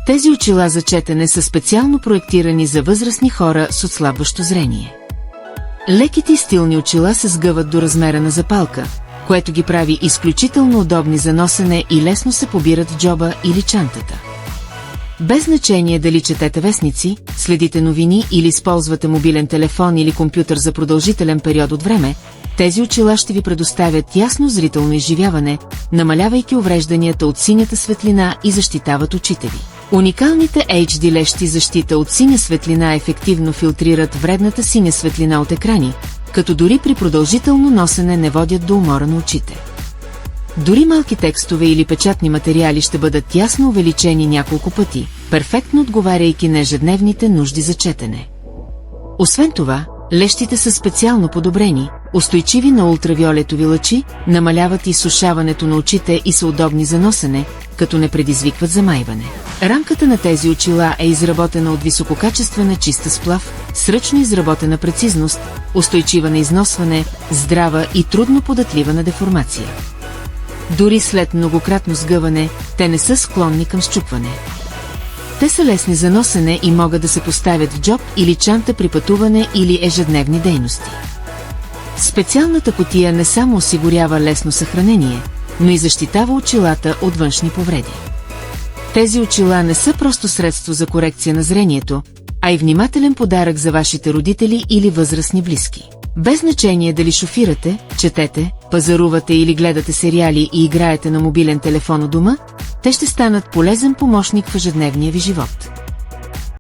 Тези очила за четене са специално проектирани за възрастни хора с отслабващо зрение. Леките и стилни очила се сгъват до размера на запалка, което ги прави изключително удобни за носене и лесно се побират в джоба или чантата. Без значение дали четете вестници, следите новини или използвате мобилен телефон или компютър за продължителен период от време, тези очила ще ви предоставят ясно зрително изживяване, намалявайки уврежданията от синята светлина и защитават очите ви. Уникалните HD лещи защита от синя светлина ефективно филтрират вредната синя светлина от екрани, като дори при продължително носене не водят до умора на очите. Дори малки текстове или печатни материали ще бъдат ясно увеличени няколко пъти, перфектно отговаряйки на ежедневните нужди за четене. Освен това, лещите са специално подобрени, устойчиви на ултравиолетови лъчи, намаляват изсушаването на очите и са удобни за носене, като не предизвикват замайване. Рамката на тези очила е изработена от висококачествена чиста сплав, с ръчно изработена прецизност, устойчива на износване, здрава и трудно податлива на деформация. Дори след многократно сгъване, те не са склонни към счупване. Те са лесни за носене и могат да се поставят в джоб или чанта при пътуване или ежедневни дейности. Специалната кутия не само осигурява лесно съхранение, но и защитава очилата от външни повреди. Тези очила не са просто средство за корекция на зрението, а и внимателен подарък за вашите родители или възрастни близки. Без значение дали шофирате, четете, пазарувате или гледате сериали и играете на мобилен телефон у дома, те ще станат полезен помощник в ежедневния ви живот.